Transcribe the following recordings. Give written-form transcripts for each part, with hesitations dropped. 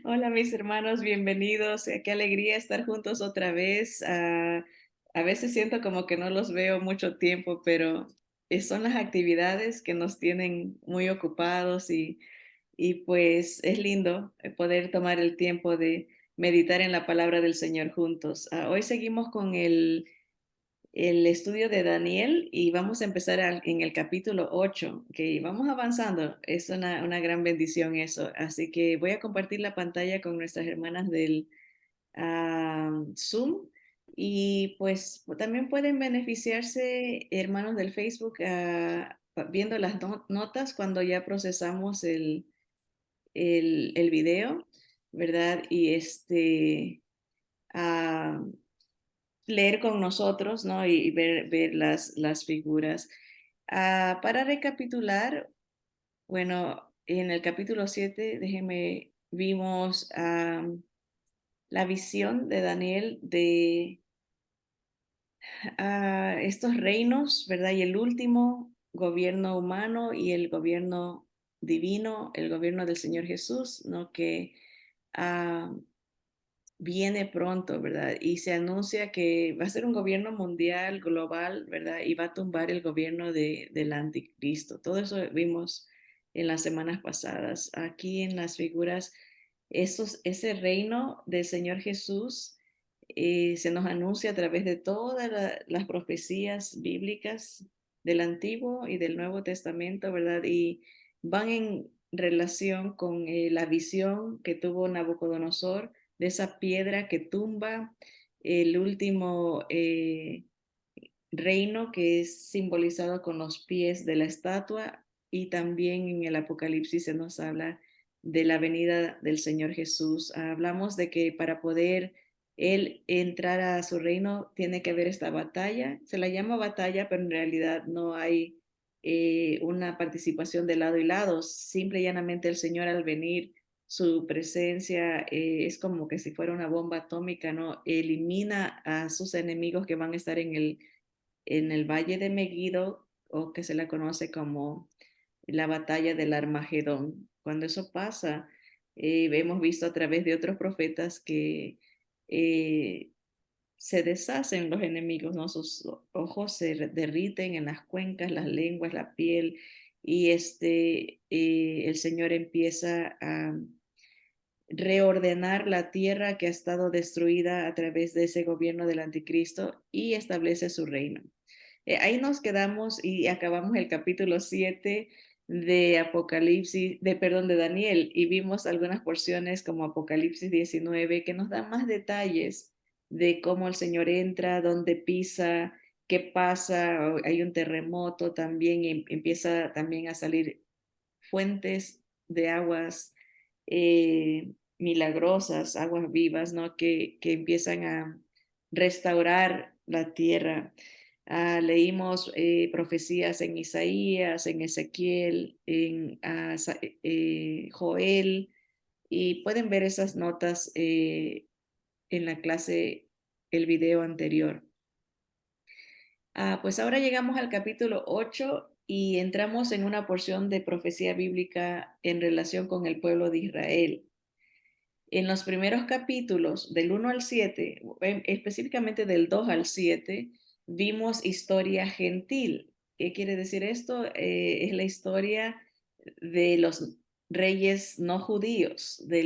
Hola mis hermanos, bienvenidos. Qué alegría estar juntos otra vez. A veces siento como que no los veo mucho tiempo, pero son las actividades que nos tienen muy ocupados y pues es lindo poder tomar el tiempo de meditar en la palabra del Señor juntos. Hoy seguimos con el estudio de Daniel y vamos a empezar en el capítulo 8, que vamos avanzando. Es una gran bendición eso. Así que voy a compartir la pantalla con nuestras hermanas del Zoom y pues también pueden beneficiarse hermanos del Facebook viendo las notas cuando ya procesamos el video, ¿verdad? Y ah, leer con nosotros, ¿no? Y ver las figuras. Para recapitular, bueno, en el capítulo 7, déjenme, vimos la visión de Daniel de estos reinos, ¿verdad? Y el último gobierno humano y el gobierno divino, el gobierno del Señor Jesús, ¿no? Que ah, viene pronto, ¿verdad? Y se anuncia que va a ser un gobierno mundial, global, ¿verdad? Y va a tumbar el gobierno del anticristo. Todo eso vimos en las semanas pasadas. Aquí en las figuras, ese reino del Señor Jesús se nos anuncia a través de todas las profecías bíblicas del Antiguo y del Nuevo Testamento, ¿verdad? Y van en relación con la visión que tuvo Nabucodonosor de esa piedra que tumba el último reino que es simbolizado con los pies de la estatua y también en el Apocalipsis se nos habla de la venida del Señor Jesús. Hablamos de que para poder él entrar a su reino tiene que haber esta batalla. Se la llama batalla, pero en realidad no hay una participación de lado y lado. Simple y llanamente el Señor al venir su presencia es como que si fuera una bomba atómica, ¿no? Elimina a sus enemigos que van a estar en el valle de Megiddo, o que se la conoce como la batalla del Armagedón. Cuando eso pasa, hemos visto a través de otros profetas que eh, se deshacen los enemigos, ¿no? Sus ojos se derriten en las cuencas, las lenguas, la piel, y el Señor empieza a reordenar la tierra que ha estado destruida a través de ese gobierno del anticristo y establece su reino. Ahí nos quedamos y acabamos el capítulo 7 de Apocalipsis, perdón, de Daniel, y vimos algunas porciones como Apocalipsis 19 que nos dan más detalles de cómo el Señor entra, dónde pisa, qué pasa, hay un terremoto también y empieza también a salir fuentes de aguas milagrosas, aguas vivas, ¿no? Que empiezan a restaurar la tierra. Leímos profecías en Isaías, en Ezequiel, en Joel, y pueden ver esas notas en la clase, el video anterior. Pues ahora llegamos al capítulo 8 y entramos en una porción de profecía bíblica en relación con el pueblo de Israel. En los primeros capítulos, del 1 al 7, específicamente del 2 al 7, vimos historia gentil. ¿Qué quiere decir esto? Es la historia de los reyes no judíos, de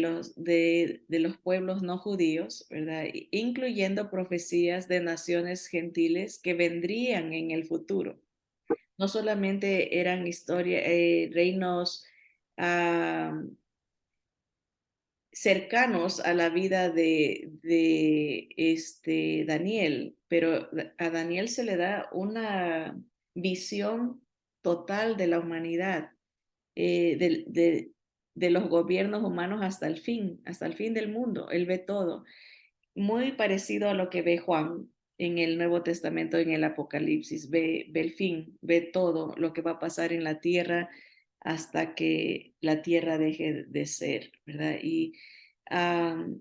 los pueblos no judíos, ¿verdad? Incluyendo profecías de naciones gentiles que vendrían en el futuro. No solamente eran reinos ah, cercanos a la vida de Daniel, pero a Daniel se le da una visión total de la humanidad, de los gobiernos humanos hasta el fin del mundo. Él ve todo, muy parecido a lo que ve Juan en el Nuevo Testamento, en el Apocalipsis. Ve el fin, ve todo lo que va a pasar en la tierra hasta que la tierra deje de ser, ¿verdad? Um,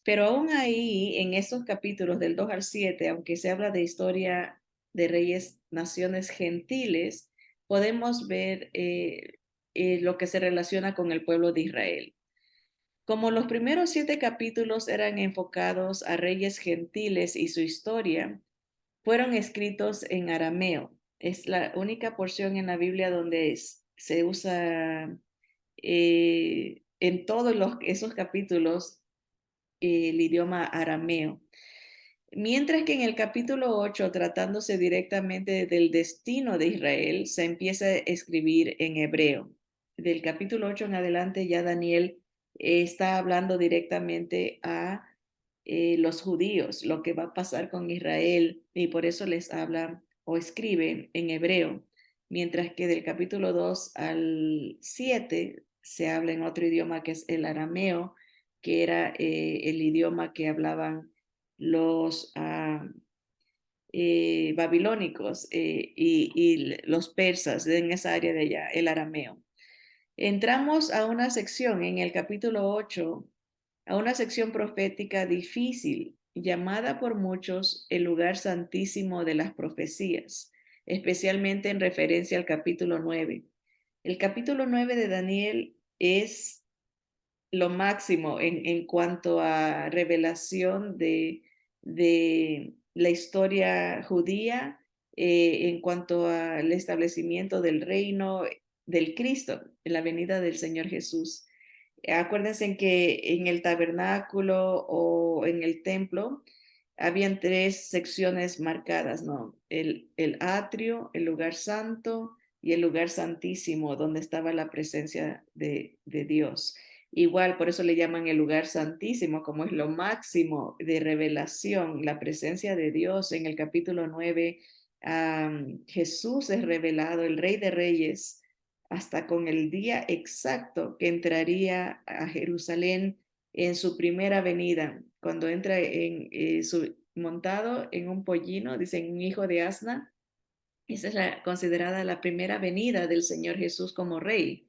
pero aún ahí, en estos capítulos del 2 al 7, aunque se habla de historia de reyes, naciones gentiles, podemos ver lo que se relaciona con el pueblo de Israel. Como los primeros 7 capítulos eran enfocados a reyes gentiles y su historia, fueron escritos en arameo. Es la única porción en la Biblia donde se usa en todos esos capítulos el idioma arameo. Mientras que en el capítulo 8, tratándose directamente del destino de Israel, se empieza a escribir en hebreo. Del capítulo 8 en adelante ya Daniel está hablando directamente a los judíos, lo que va a pasar con Israel, y por eso les habla o escribe en hebreo, mientras que del capítulo 2 al 7 se habla en otro idioma que es el arameo, que era el idioma que hablaban los babilónicos y los persas en esa área de allá, el arameo. Entramos a una sección en el capítulo 8, a una sección profética difícil, llamada por muchos el lugar santísimo de las profecías, especialmente en referencia al capítulo 9. El capítulo 9 de Daniel es lo máximo en cuanto a revelación de la historia judía, en cuanto al establecimiento del reino del Cristo, en la venida del Señor Jesús. Acuérdense que en el tabernáculo o en el templo habían 3 secciones marcadas, ¿no? El atrio, el lugar santo y el lugar santísimo, donde estaba la presencia de Dios. Igual, por eso le llaman el lugar santísimo, como es lo máximo de revelación, la presencia de Dios. En el capítulo 9, Jesús es revelado, el Rey de Reyes, hasta con el día exacto que entraría a Jerusalén en su primera venida, cuando entra montado en un pollino, dicen un hijo de asna. Esa es considerada la primera venida del Señor Jesús como rey.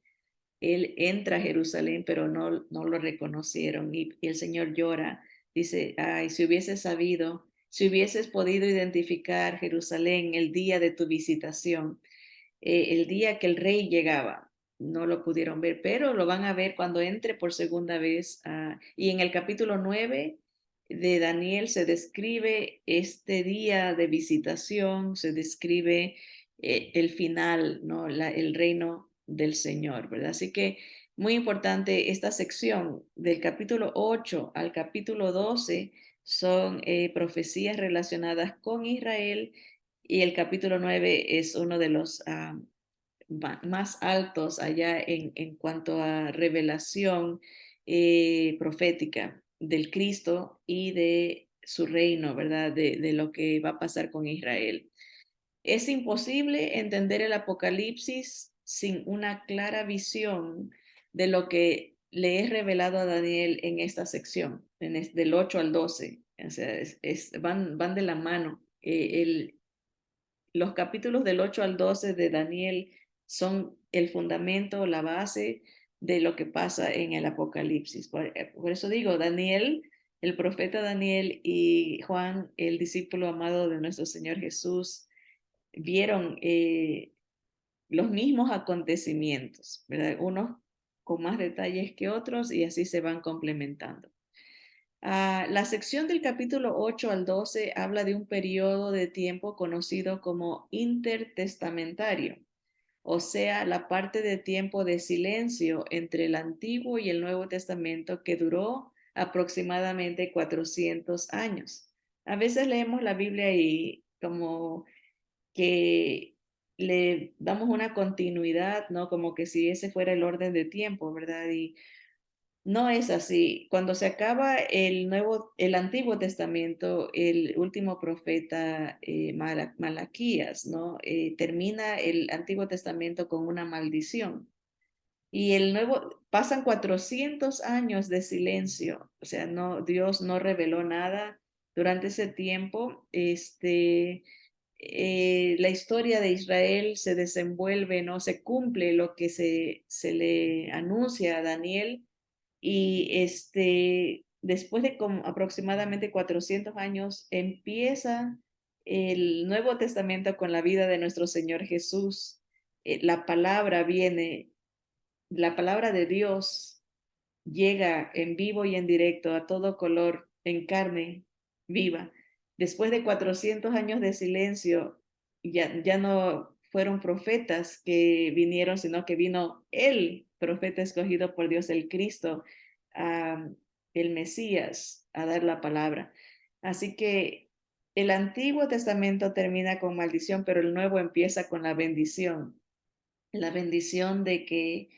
Él entra a Jerusalén, pero no lo reconocieron y el Señor llora. Dice, ay, si hubieses sabido, si hubieses podido identificar Jerusalén el día de tu visitación, el día que el rey llegaba. No lo pudieron ver, pero lo van a ver cuando entre por segunda vez. Y en el capítulo 9 de Daniel se describe este día de visitación, se describe el final, ¿no? El reino del Señor, ¿verdad? Así que muy importante esta sección del capítulo 8 al capítulo 12 son profecías relacionadas con Israel, y el capítulo 9 es uno de los más altos allá en cuanto a revelación profética del Cristo y de su reino, ¿verdad? De lo que va a pasar con Israel. Es imposible entender el Apocalipsis sin una clara visión de lo que le es revelado a Daniel en esta sección, del 8 al 12. O sea, van de la mano. Los capítulos del 8 al 12 de Daniel son el fundamento, la base de lo que pasa en el Apocalipsis. Por eso digo, Daniel, el profeta Daniel y Juan, el discípulo amado de nuestro Señor Jesús, vieron los mismos acontecimientos, ¿verdad? Unos con más detalles que otros y así se van complementando. La sección del capítulo 8 al 12 habla de un periodo de tiempo conocido como intertestamentario, o sea, la parte de tiempo de silencio entre el Antiguo y el Nuevo Testamento que duró aproximadamente 400 años. A veces leemos la Biblia y como que le damos una continuidad, ¿no? Como que si ese fuera el orden de tiempo, ¿verdad? Y no es así. Cuando se acaba el Antiguo Testamento, el último profeta Malaquías, ¿no? Termina el Antiguo Testamento con una maldición. Y el nuevo, pasan 400 años de silencio, o sea, no, Dios no reveló nada durante ese tiempo. La historia de Israel se desenvuelve, no se cumple lo que se le anuncia a Daniel, y después de como aproximadamente 400 años empieza el Nuevo Testamento con la vida de nuestro Señor Jesús. La palabra viene, la palabra de Dios llega en vivo y en directo a todo color, en carne viva. Después de 400 años de silencio, ya no fueron profetas que vinieron, sino que vino el profeta escogido por Dios, el Cristo, el Mesías, a dar la palabra. Así que el Antiguo Testamento termina con maldición, pero el Nuevo empieza con la bendición de que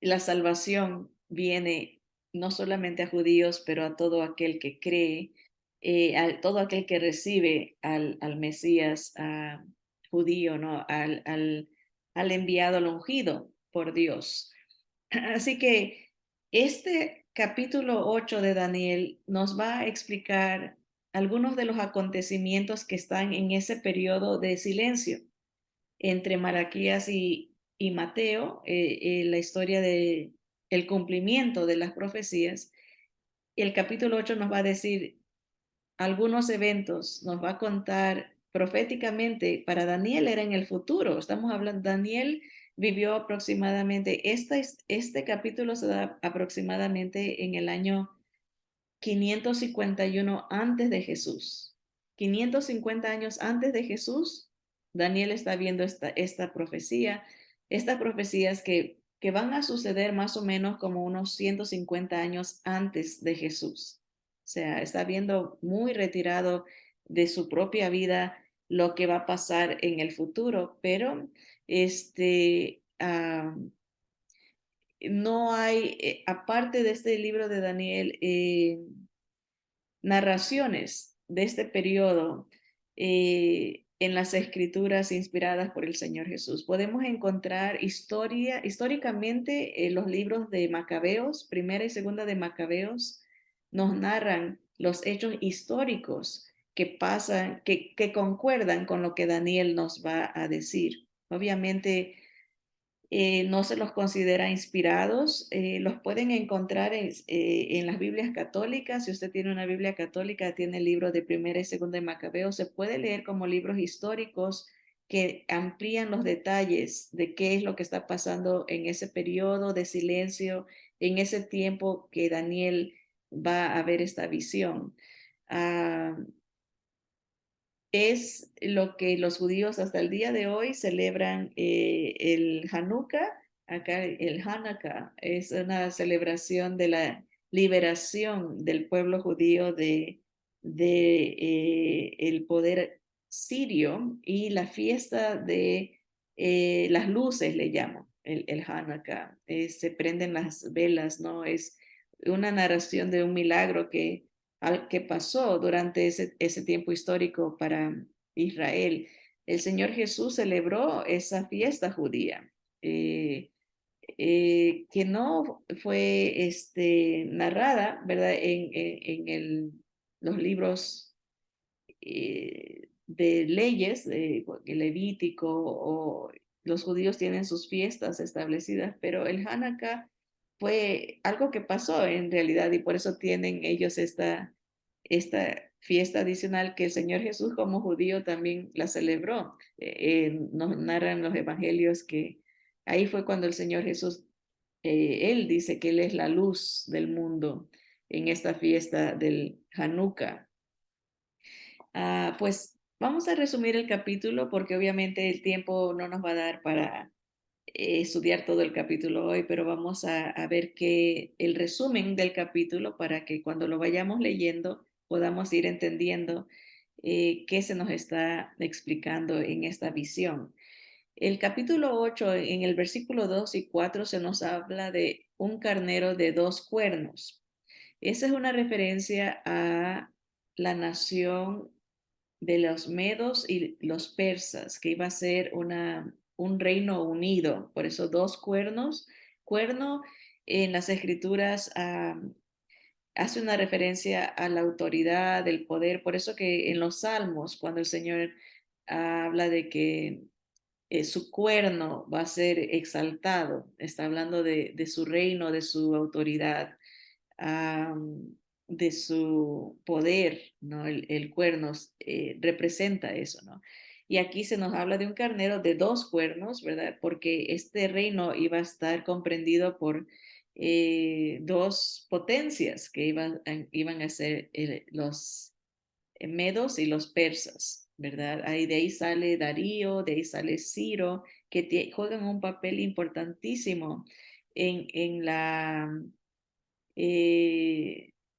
la salvación viene no solamente a judíos, pero a todo aquel que cree, a todo aquel que recibe al Mesías judío, ¿no? Al enviado, al ungido por Dios. Así que este capítulo 8 de Daniel nos va a explicar algunos de los acontecimientos que están en ese periodo de silencio entre Malaquías y Mateo, la historia de el cumplimiento de las profecías. El capítulo 8 nos va a decir algunos eventos, nos va a contar proféticamente, para Daniel era en el futuro, estamos hablando, Daniel vivió aproximadamente, este capítulo se da aproximadamente en el año 551 antes de Jesús. 550 años antes de Jesús, Daniel está viendo esta profecía, estas profecías que van a suceder más o menos como unos 150 años antes de Jesús. O sea, está viendo muy retirado de su propia vida lo que va a pasar en el futuro, pero no hay, aparte de este libro de Daniel, narraciones de este periodo en las escrituras inspiradas por el Señor Jesús. Podemos encontrar históricamente los libros de Macabeos, primera y segunda de Macabeos, nos narran los hechos históricos que pasan, que concuerdan con lo que Daniel nos va a decir. Obviamente, no se los considera inspirados, los pueden encontrar en las Biblias católicas. Si usted tiene una Biblia católica, tiene el libro de Primera y Segunda de Macabeo, se puede leer como libros históricos que amplían los detalles de qué es lo que está pasando en ese periodo de silencio, en ese tiempo que Daniel va a ver esta visión. Ah, es lo que los judíos hasta el día de hoy celebran el Hanukkah. Acá el Hanukkah es una celebración de la liberación del pueblo judío de el poder sirio, y la fiesta de las luces le llamo el Hanukkah. Se prenden las velas, ¿no? Es una narración de un milagro al que pasó durante ese tiempo histórico para Israel. El Señor Jesús celebró esa fiesta judía, que no fue narrada, ¿verdad? Los libros de leyes, el Levítico, o los judíos tienen sus fiestas establecidas, pero el Hanukkah fue algo que pasó en realidad, y por eso tienen ellos esta fiesta adicional que el Señor Jesús como judío también la celebró. Nos narran los evangelios que ahí fue cuando el Señor Jesús, él dice que él es la luz del mundo en esta fiesta del Hanukkah. Pues vamos a resumir el capítulo porque obviamente el tiempo no nos va a dar para estudiar todo el capítulo hoy, pero vamos a ver el resumen del capítulo para que cuando lo vayamos leyendo podamos ir entendiendo qué se nos está explicando en esta visión. El capítulo 8, en el versículo 2 y 4, se nos habla de un carnero de dos cuernos. Esa es una referencia a la nación de los medos y los persas, que iba a ser un reino unido. Por eso dos cuernos. Cuerno en las escrituras hace una referencia a la autoridad, del poder. Por eso que en los salmos, cuando el Señor habla de que su cuerno va a ser exaltado, está hablando de su reino, de su autoridad, de su poder, ¿no? El cuerno representa eso, ¿no? Y aquí se nos habla de un carnero de dos cuernos, ¿verdad? Porque este reino iba a estar comprendido por dos potencias que iban a ser los medos y los persas, ¿verdad? Ahí de ahí sale Darío, de ahí sale Ciro, que juegan un papel importantísimo en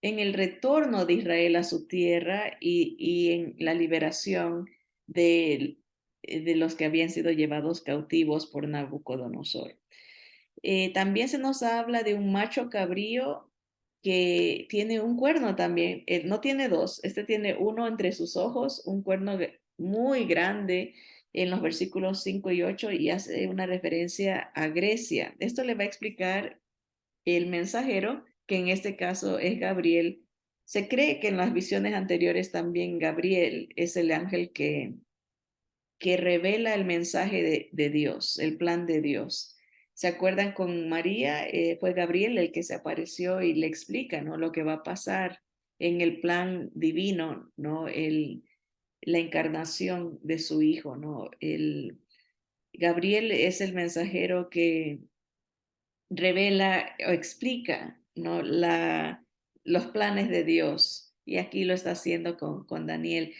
en el retorno de Israel a su tierra y en la liberación de los que habían sido llevados cautivos por Nabucodonosor. También se nos habla de un macho cabrío que tiene un cuerno también. No tiene dos, este tiene uno entre sus ojos, un cuerno muy grande en los versículos 5 y 8 y hace una referencia a Grecia. Esto le va a explicar el mensajero, que en este caso es Gabriel. Se cree que en las visiones anteriores también Gabriel es el ángel que revela el mensaje de Dios, el plan de Dios. ¿Se acuerdan con María? Fue Gabriel el que se apareció y le explica, ¿no? Lo que va a pasar en el plan divino, ¿no? La encarnación de su hijo, ¿no? Gabriel es el mensajero que revela o explica, ¿no? Los planes de Dios. Y aquí lo está haciendo con Daniel.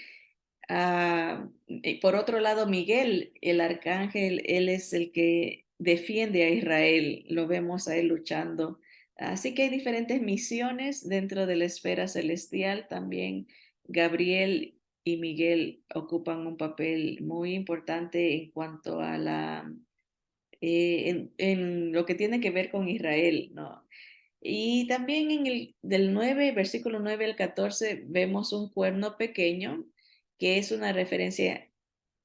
Por otro lado, Miguel, el arcángel, él es el que defiende a Israel, lo vemos a él luchando. Así que hay diferentes misiones dentro de la esfera celestial. También Gabriel y Miguel ocupan un papel muy importante en cuanto a en lo que tiene que ver con Israel, ¿no? Y también en del 9 versículo 9 al 14 vemos un cuerno pequeño, que es una referencia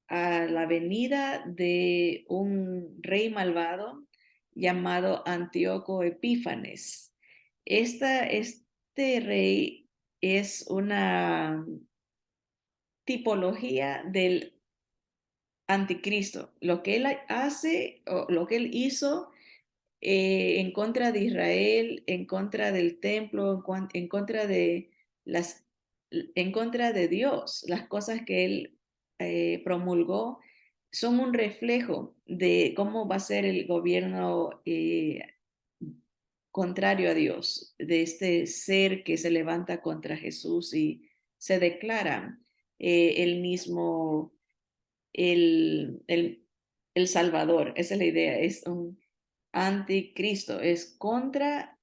a la venida de un rey malvado llamado Antíoco Epífanes. Este rey es una tipología del anticristo. Lo que él hace o lo que él hizo en contra de Israel, en contra del templo, en contra de en contra de Dios. Las cosas que él promulgó son un reflejo de cómo va a ser el gobierno contrario a Dios, de este ser que se levanta contra Jesús y se declara el mismo el, el, el Salvador. Esa es la idea, es un anticristo, es contra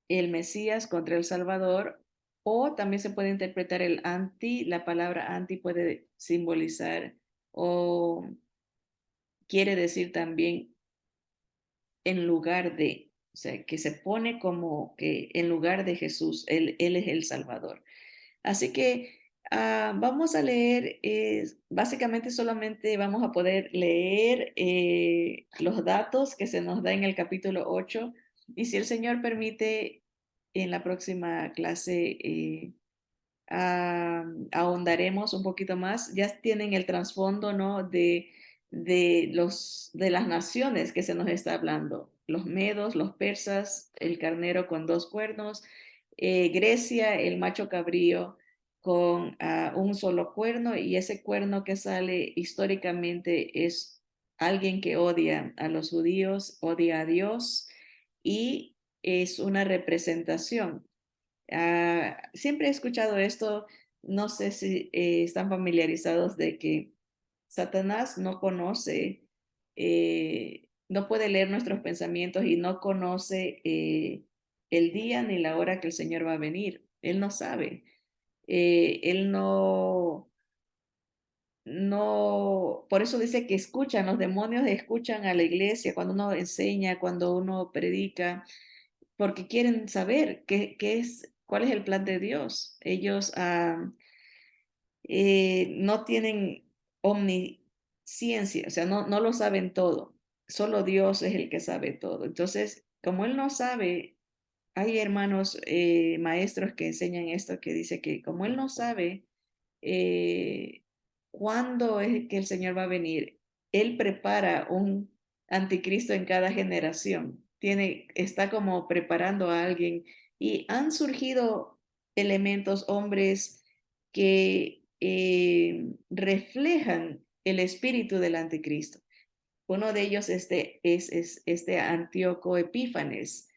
el Mesías, contra el Salvador, o también se puede interpretar el anti, la palabra anti puede simbolizar o quiere decir también en lugar de, o sea, que se pone como que en lugar de Jesús, él es el Salvador. Así que vamos a leer, básicamente solamente vamos a poder leer los datos que se nos da en el capítulo 8 y si el Señor permite, en la próxima clase ahondaremos un poquito más. Ya tienen el trasfondo, ¿no? De las naciones que se nos está hablando. Los medos, los persas, el carnero con dos cuernos, Grecia, el macho cabrío con un solo cuerno y ese cuerno que sale históricamente es alguien que odia a los judíos, odia a Dios y es una representación. Siempre he escuchado esto, no sé si están familiarizados de que Satanás no conoce, no puede leer nuestros pensamientos y no conoce el día ni la hora que el Señor va a venir. Él no sabe. Él no, por eso dice que escuchan, los demonios escuchan a la iglesia cuando uno enseña, cuando uno predica porque quieren saber cuál es el plan de Dios. Ellos no tienen omnisciencia, o sea, no lo saben todo. Solo Dios es el que sabe todo. Entonces, como Él no sabe, hay hermanos maestros que enseñan esto, que dice que como Él no sabe, eh, cuándo es que el Señor va a venir. Él prepara un anticristo en cada generación. Está como preparando a alguien y han surgido elementos, hombres que reflejan el espíritu del anticristo. Uno de ellos es este Antíoco Epífanes.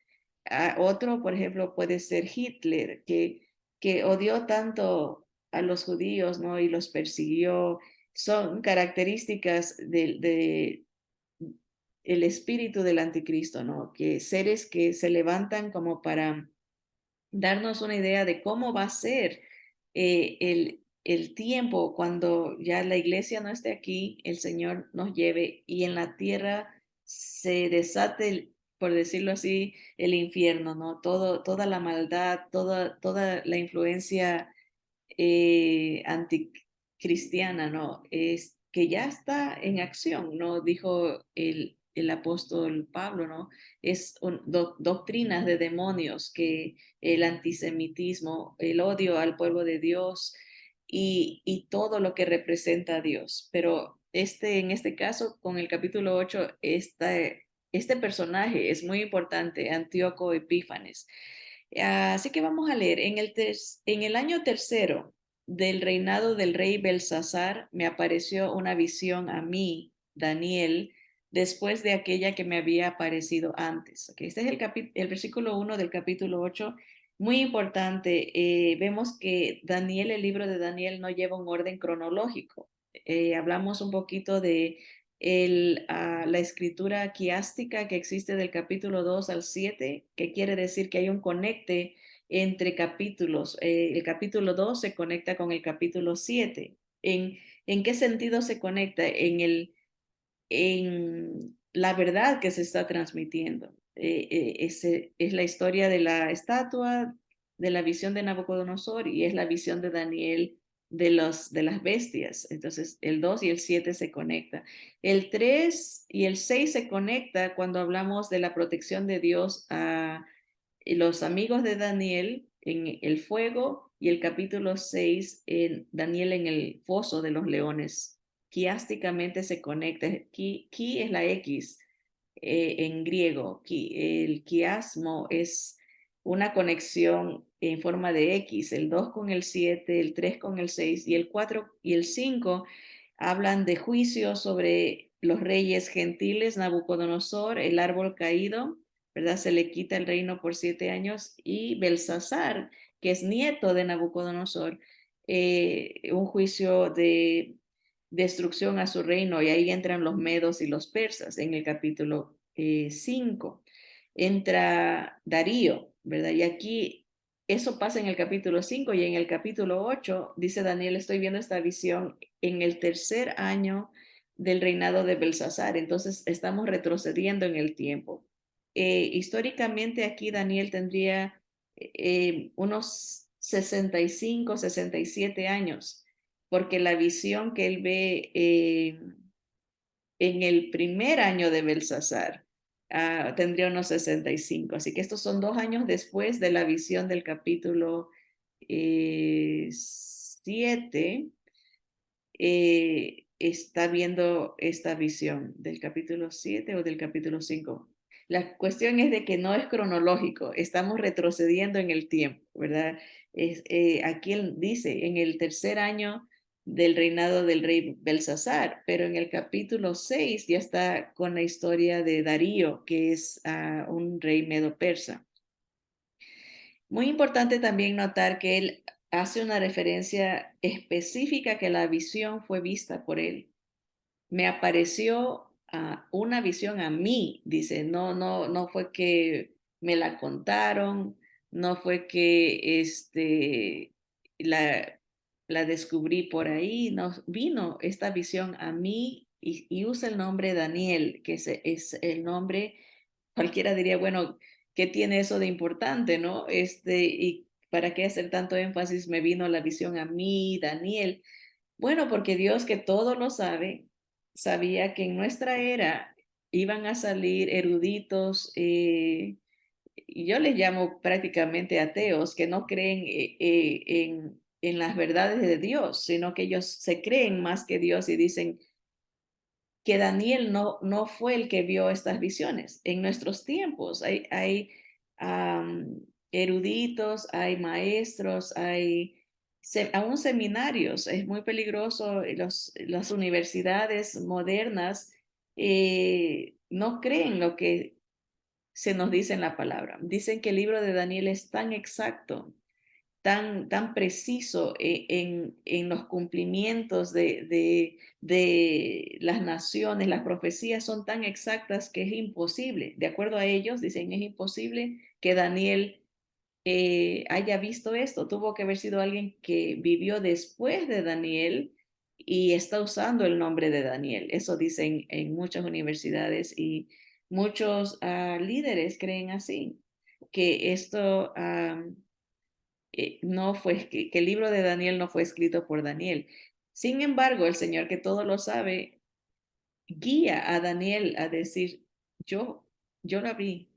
Otro, por ejemplo, puede ser Hitler, que odió tanto a los judíos, ¿no? Y los persiguió. Son características de el espíritu del anticristo, ¿no? Que seres que se levantan como para darnos una idea de cómo va a ser el tiempo cuando ya la iglesia no esté aquí, el Señor nos lleve y en la tierra se desate, por decirlo así, el infierno, ¿no? Toda la maldad, toda la influencia anticristiana, ¿no? Es que ya está en acción, ¿no? Dijo el apóstol Pablo, ¿no? Es doctrinas de demonios, que el antisemitismo, el odio al pueblo de Dios y todo lo que representa a Dios. Pero en este caso, con el capítulo 8, este personaje es muy importante, Antíoco Epífanes. Así que vamos a leer. En el año tercero del reinado del rey Belsasar, me apareció una visión a mí, Daniel, después de aquella que me había aparecido antes. Okay, este es el versículo 1 del capítulo 8. Muy importante. Vemos que Daniel, el libro de Daniel, no lleva un orden cronológico. Hablamos un poquito de la escritura quiástica que existe del capítulo 2 al 7, que quiere decir que hay un conecte entre capítulos. El capítulo 2 se conecta con el capítulo 7. ¿En qué sentido se conecta? En la verdad que se está transmitiendo. Es la historia de la estatua, de la visión de Nabucodonosor y es la visión de Daniel de las bestias. Entonces, el 2 y el 7 se conectan. El 3 y el 6 se conecta cuando hablamos de la protección de Dios a los amigos de Daniel en el fuego y el capítulo 6 en Daniel en el foso de los leones. Quiásticamente se conecta. Ki es la X en griego. El quiasmo es una conexión en forma de X. El 2 con el 7, el 3 con el 6 y el 4 y el 5 hablan de juicio sobre los reyes gentiles, Nabucodonosor, el árbol caído, ¿verdad? Se le quita el reino por 7 años y Belsasar, que es nieto de Nabucodonosor, un juicio de destrucción a su reino y ahí entran los medos y los persas en el capítulo 5. Entra Darío, ¿verdad? Y aquí eso pasa en el capítulo 5 y en el capítulo 8 dice Daniel, estoy viendo esta visión en el tercer año del reinado de Belsasar. Entonces estamos retrocediendo en el tiempo. Históricamente aquí Daniel tendría unos 65, 67 años, porque la visión que él ve en el primer año de Belsasar tendría unos 65. Así que estos son 2 años después de la visión del capítulo 7. Está viendo esta visión del capítulo 7 o del capítulo 5. La cuestión es de que no es cronológico, estamos retrocediendo en el tiempo, ¿verdad? Aquí él dice, en el tercer año del reinado del rey Belsasar, pero en el capítulo 6 ya está con la historia de Darío, que es un rey medo-persa. Muy importante también notar que él hace una referencia específica que la visión fue vista por él. Me apareció una visión a mí, dice, no fue que me la contaron, no fue que la, la descubrí por ahí, no, vino esta visión a mí y usa el nombre Daniel, que es el nombre, cualquiera diría, bueno, ¿qué tiene eso de importante, no? Y para qué hacer tanto énfasis, me vino la visión a mí, Daniel. Bueno, porque Dios que todo lo sabe, sabía que en nuestra era iban a salir eruditos, y yo les llamo prácticamente ateos, que no creen en las verdades de Dios, sino que ellos se creen más que Dios y dicen que Daniel no fue el que vio estas visiones. En nuestros tiempos hay eruditos, hay maestros, aún seminarios. Es muy peligroso. Las universidades modernas no creen lo que se nos dice en la palabra. Dicen que el libro de Daniel es tan exacto, tan preciso en los cumplimientos de las naciones, las profecías son tan exactas que es imposible, de acuerdo a ellos, dicen, es imposible que Daniel haya visto esto. Tuvo que haber sido alguien que vivió después de Daniel y está usando el nombre de Daniel. Eso dicen en muchas universidades y muchos líderes creen así, que esto no fue, que el libro de Daniel no fue escrito por Daniel. Sin embargo, el Señor que todo lo sabe, guía a Daniel a decir, yo, yo lo vi,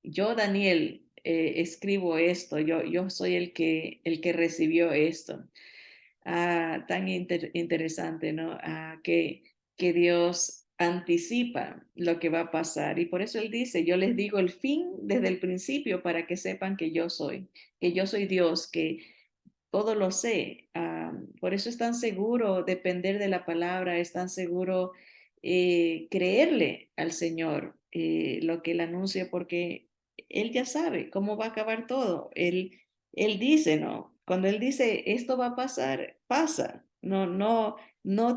yo Daniel escribo esto, yo soy el que recibió esto. Tan interesante, ¿no? Que Dios anticipa lo que va a pasar. Y por eso Él dice, yo les digo el fin desde el principio para que sepan que yo soy Dios, que todo lo sé. Por eso es tan seguro depender de la palabra, es tan seguro creerle al Señor lo que Él anuncia, porque Él ya sabe cómo va a acabar todo. Él dice, ¿no? Cuando Él dice, esto va a pasar, pasa. No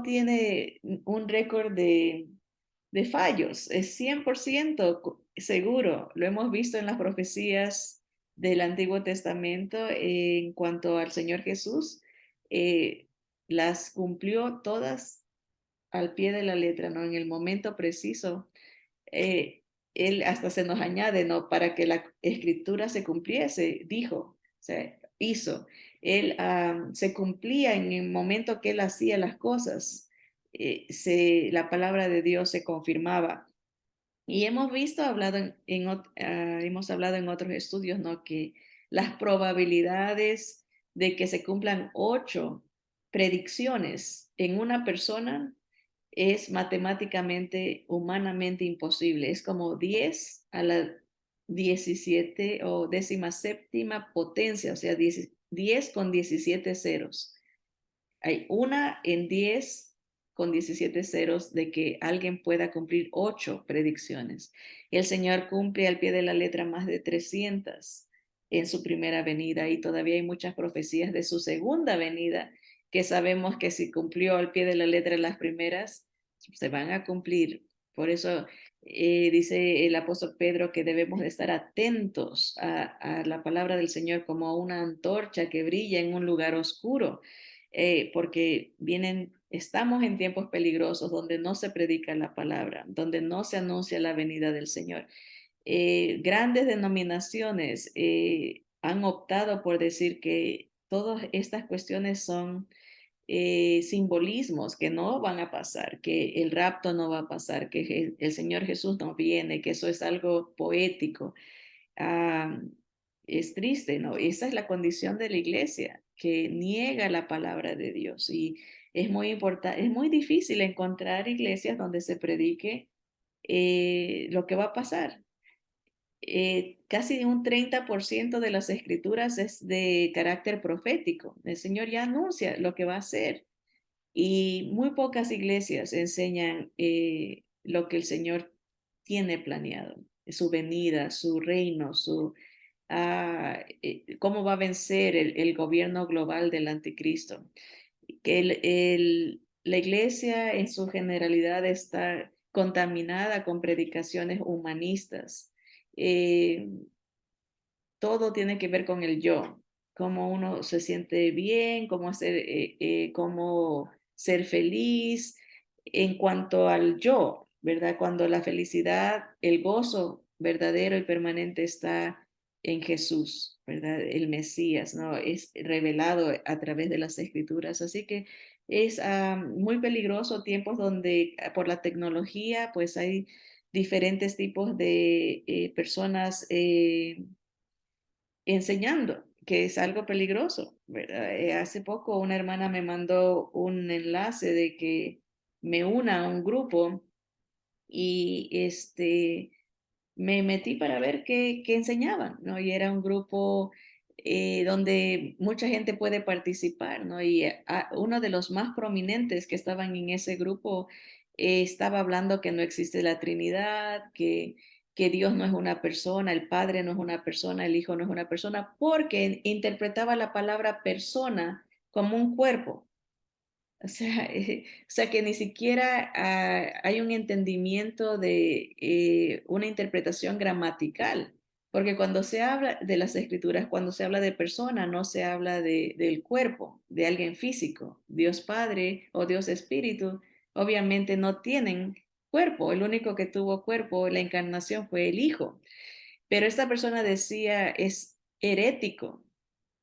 tiene un récord de fallos, es 100% seguro. Lo hemos visto en las profecías del Antiguo Testamento en cuanto al Señor Jesús. eh, las cumplió todas al pie de la letra, ¿no? En el momento preciso. eh, Él hasta se nos añade, ¿no? Para que la escritura se cumpliese, dijo, o sea, hizo. Él se cumplía en el momento que él hacía las cosas. La palabra de Dios se confirmaba. Y hemos visto, hemos hablado en otros estudios, ¿no? Que las probabilidades de que se cumplan 8 predicciones en una persona es matemáticamente, humanamente imposible. Es como 10 a la 17 o 17ª potencia, o sea, 10 con 17 ceros. Hay una en 10 con 17 ceros de que alguien pueda cumplir 8 predicciones. El Señor cumple al pie de la letra más de 300 en su primera venida y todavía hay muchas profecías de su segunda venida que sabemos que si cumplió al pie de la letra las primeras, se van a cumplir. Por eso dice el apóstol Pedro que debemos de estar atentos a la palabra del Señor como una antorcha que brilla en un lugar oscuro, porque estamos en tiempos peligrosos donde no se predica la palabra, donde no se anuncia la venida del Señor. Grandes denominaciones han optado por decir que todas estas cuestiones son simbolismos que no van a pasar, que el rapto no va a pasar, que el Señor Jesús no viene, que eso es algo poético. Ah, es triste, ¿no? Esa es la condición de la iglesia, que niega la palabra de Dios. Y es muy importante, es muy difícil encontrar iglesias donde se predique lo que va a pasar. Casi un 30% de las escrituras es de carácter profético. El Señor ya anuncia lo que va a hacer y muy pocas iglesias enseñan lo que el Señor tiene planeado, su venida, su reino, cómo va a vencer el gobierno global del anticristo. Que la iglesia en su generalidad está contaminada con predicaciones humanistas. Eh, Todo tiene que ver con el yo, cómo uno se siente bien, cómo ser feliz en cuanto al yo, ¿verdad? Cuando la felicidad, el gozo verdadero y permanente está en Jesús, ¿verdad? El Mesías, ¿no? Es revelado a través de las escrituras. Así que es muy peligroso tiempos donde por la tecnología, pues hay diferentes tipos de personas enseñando, que es algo peligroso, ¿verdad? Hace poco una hermana me mandó un enlace de que me una a un grupo y me metí para ver qué enseñaban, ¿no? Y era un grupo donde mucha gente puede participar, ¿no? Y uno de los más prominentes que estaban en ese grupo estaba hablando que no existe la Trinidad, que Dios no es una persona, el Padre no es una persona, el Hijo no es una persona, porque interpretaba la palabra persona como un cuerpo. O sea que ni siquiera hay un entendimiento de una interpretación gramatical, porque cuando se habla de las escrituras, cuando se habla de persona, no se habla del cuerpo, de alguien físico. Dios Padre o Dios Espíritu, obviamente no tienen cuerpo. El único que tuvo cuerpo en la encarnación fue el Hijo. Pero esta persona decía, es herético,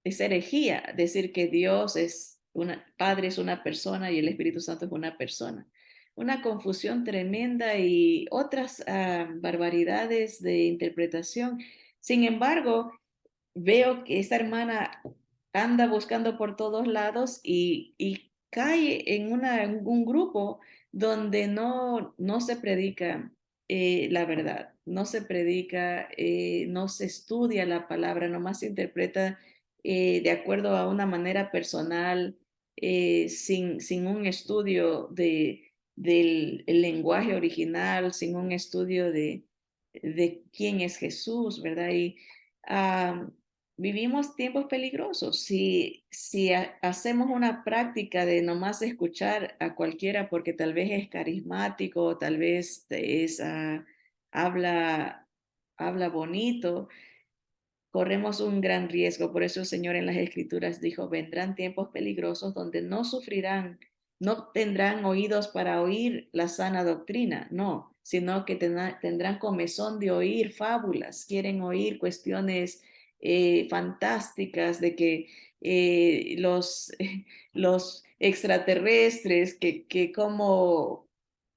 es herejía decir que Dios es una, Padre es una persona y el Espíritu Santo es una persona. Una confusión tremenda y otras barbaridades de interpretación. Sin embargo, veo que esta hermana anda buscando por todos lados y cae en un grupo donde no se predica la verdad, no se predica, no se estudia la palabra, nomás se interpreta de acuerdo a una manera personal, sin un estudio del el lenguaje original, sin un estudio de quién es Jesús, ¿verdad? Y ah, vivimos tiempos peligrosos. Si hacemos una práctica de nomás escuchar a cualquiera porque tal vez es carismático, tal vez habla, habla bonito, corremos un gran riesgo. Por eso el Señor en las Escrituras dijo, vendrán tiempos peligrosos donde no sufrirán, no tendrán oídos para oír la sana doctrina, no, sino que tendrán comezón de oír fábulas, quieren oír cuestiones fantásticas de que los extraterrestres, que como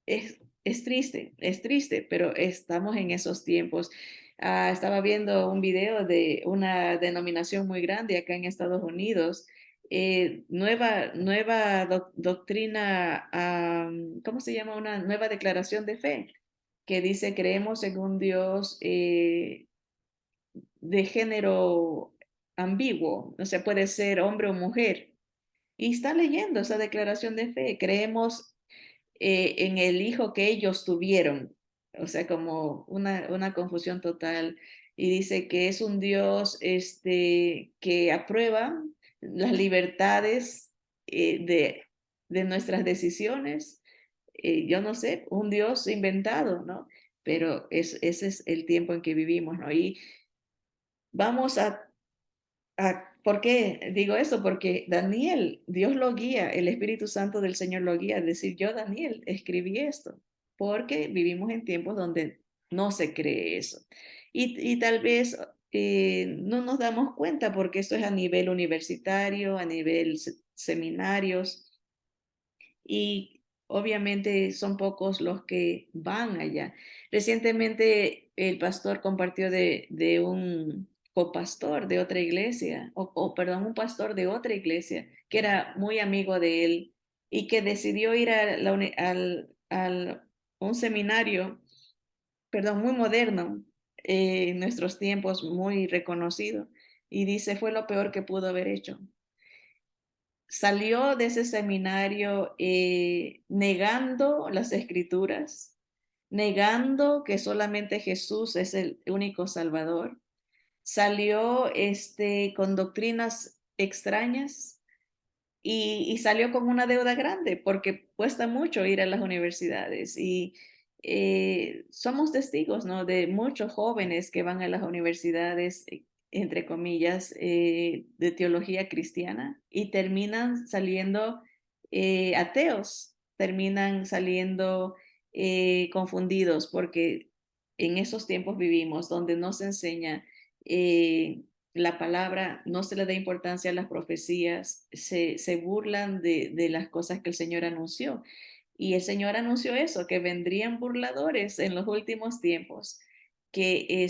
es triste, pero estamos en esos tiempos. Estaba viendo un video de una denominación muy grande acá en Estados Unidos, nueva doctrina, ¿cómo se llama? Una nueva declaración de fe que dice, creemos en un Dios de género ambiguo, o sea, puede ser hombre o mujer. Y está leyendo esa declaración de fe. Creemos en el hijo que ellos tuvieron, o sea, como una confusión total. Y dice que es un Dios que aprueba las libertades de nuestras decisiones. Yo no sé, un Dios inventado, ¿no? Pero ese es el tiempo en que vivimos, ¿no? Y vamos ¿por qué digo eso? Porque Daniel, Dios lo guía, el Espíritu Santo del Señor lo guía. Es decir, yo, Daniel, escribí esto, porque vivimos en tiempos donde no se cree eso. Y tal vez no nos damos cuenta porque esto es a nivel universitario, a nivel seminarios, y obviamente son pocos los que van allá. Recientemente el pastor compartió de un copastor de otra iglesia, perdón, un pastor de otra iglesia que era muy amigo de él y que decidió ir a un seminario, perdón, muy moderno, en nuestros tiempos, muy reconocido, y dice, fue lo peor que pudo haber hecho. Salió de ese seminario negando las escrituras, negando que solamente Jesús es el único Salvador. Salió con doctrinas extrañas y salió con una deuda grande porque cuesta mucho ir a las universidades y somos testigos, ¿no? De muchos jóvenes que van a las universidades, entre comillas, de teología cristiana y terminan saliendo ateos, terminan saliendo confundidos porque en esos tiempos vivimos donde no se enseña la palabra, no se le da importancia a las profecías, se burlan de las cosas que el Señor anunció. Y el Señor anunció eso, que vendrían burladores en los últimos tiempos, que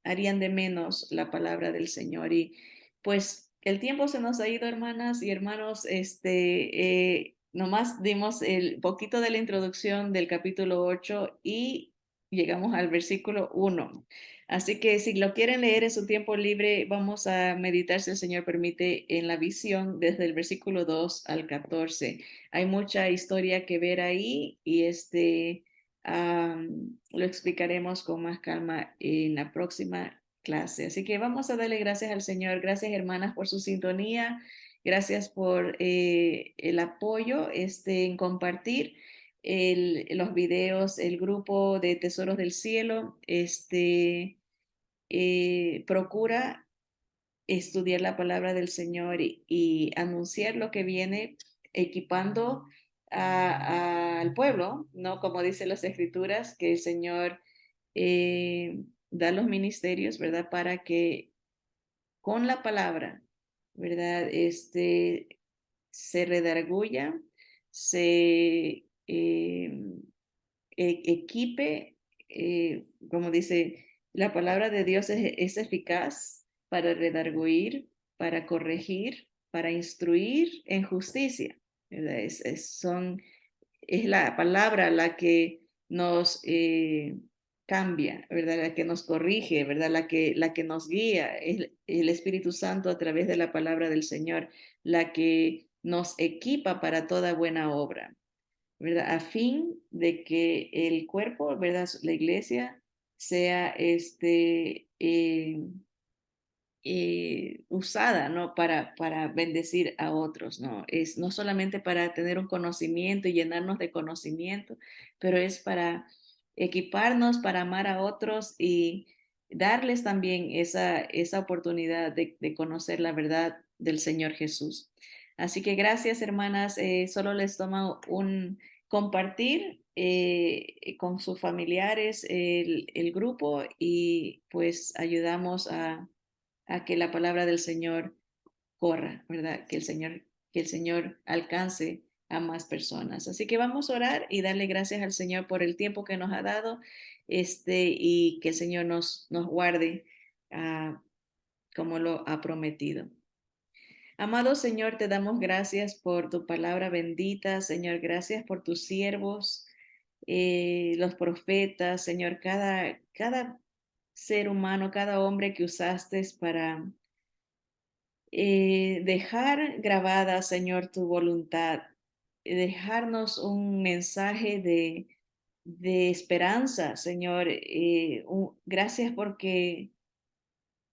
harían de menos la palabra del Señor. Y pues el tiempo se nos ha ido, hermanas y hermanos. Nomás dimos el poquito de la introducción del capítulo 8 y llegamos al versículo 1. Así que si lo quieren leer en su tiempo libre, vamos a meditar, si el Señor permite, en la visión desde el versículo 2 al 14. Hay mucha historia que ver ahí y Lo explicaremos con más calma en la próxima clase. Así que vamos a darle gracias al Señor. Gracias, hermanas, por su sintonía. Gracias por el apoyo en compartir los videos, el grupo de Tesoros del Cielo. Procura estudiar la palabra del Señor y anunciar lo que viene, equipando al pueblo, ¿no? Como dicen las escrituras, que el Señor da los ministerios, ¿verdad? Para que con la palabra, ¿verdad? Se redarguya, se equipe, como dice, la palabra de Dios es eficaz para redarguir, para corregir, para instruir en justicia. ¿Verdad? Es la palabra la que nos cambia, ¿verdad? La que nos corrige, ¿verdad? La que nos guía, es el Espíritu Santo a través de la palabra del Señor, la que nos equipa para toda buena obra. ¿Verdad? A fin de que el cuerpo, ¿verdad? La iglesia sea usada, ¿no? Para bendecir a otros, ¿no? Es no solamente para tener un conocimiento y llenarnos de conocimiento, pero es para equiparnos, para amar a otros y darles también esa oportunidad de conocer la verdad del Señor Jesús. Así que gracias, hermanas. Solo les toma un compartir con sus familiares el grupo y pues ayudamos a que la palabra del Señor corra, ¿verdad? Que el Señor alcance a más personas. Así que vamos a orar y darle gracias al Señor por el tiempo que nos ha dado, y que el Señor nos guarde, como lo ha prometido. Amado Señor, te damos gracias por tu palabra bendita, Señor. Gracias por tus siervos, los profetas, Señor, cada ser humano, cada hombre que usaste para dejar grabada, Señor, tu voluntad, dejarnos un mensaje de esperanza, Señor. Gracias porque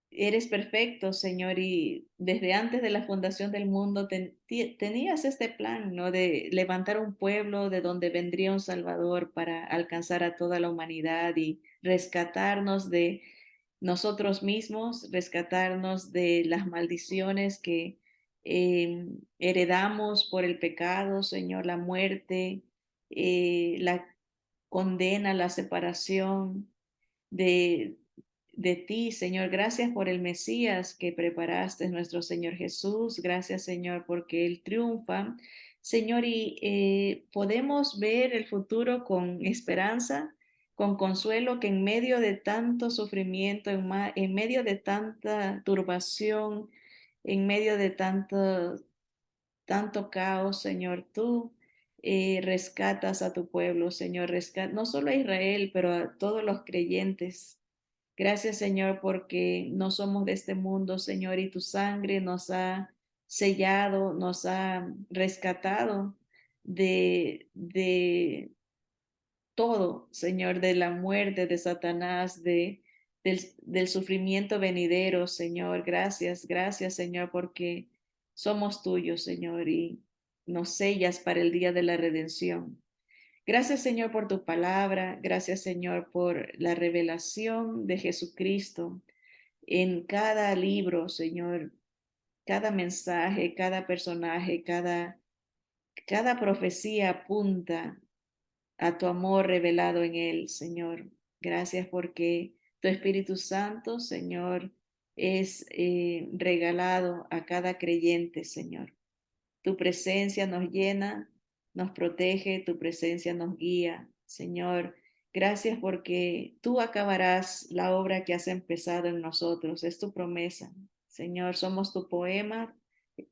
eres perfecto, Señor, y desde antes de la fundación del mundo tenías este plan, ¿no? De levantar un pueblo de donde vendría un Salvador para alcanzar a toda la humanidad y rescatarnos de nosotros mismos, rescatarnos de las maldiciones que heredamos por el pecado, Señor, la muerte, la condena, la separación de, de ti, Señor. Gracias por el Mesías que preparaste, nuestro Señor Jesús. Gracias, Señor, porque Él triunfa. Señor, y podemos ver el futuro con esperanza, con consuelo, que en medio de tanto sufrimiento, en medio de tanta turbación, en medio de tanto caos, Señor, tú rescatas a tu pueblo, Señor, no solo a Israel, pero a todos los creyentes. Gracias, Señor, porque no somos de este mundo, Señor, y tu sangre nos ha sellado, nos ha rescatado de todo, Señor, de la muerte de Satanás, del sufrimiento venidero, Señor. Gracias, gracias, Señor, porque somos tuyos, Señor, y nos sellas para el día de la redención. Gracias, Señor, por tu palabra. Gracias, Señor, por la revelación de Jesucristo en cada libro, Señor, cada mensaje, cada personaje, cada profecía apunta a tu amor revelado en él, Señor. Gracias porque tu Espíritu Santo, Señor, es regalado a cada creyente, Señor. Tu presencia nos llena, nos protege, tu presencia nos guía, Señor. Gracias porque tú acabarás la obra que has empezado en nosotros. Es tu promesa, Señor. Somos tu poema,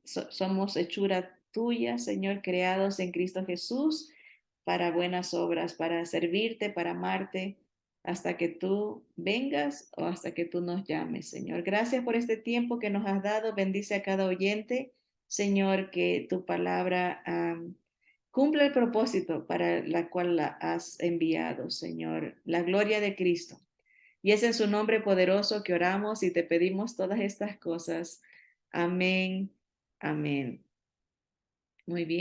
somos hechura tuya, Señor, creados en Cristo Jesús para buenas obras, para servirte, para amarte, hasta que tú vengas o hasta que tú nos llames, Señor. Gracias por este tiempo que nos has dado. Bendice a cada oyente, Señor, que tu palabra Cumple el propósito para la cual la has enviado, Señor, la gloria de Cristo. Y es en su nombre poderoso que oramos y te pedimos todas estas cosas. Amén. Amén. Muy bien.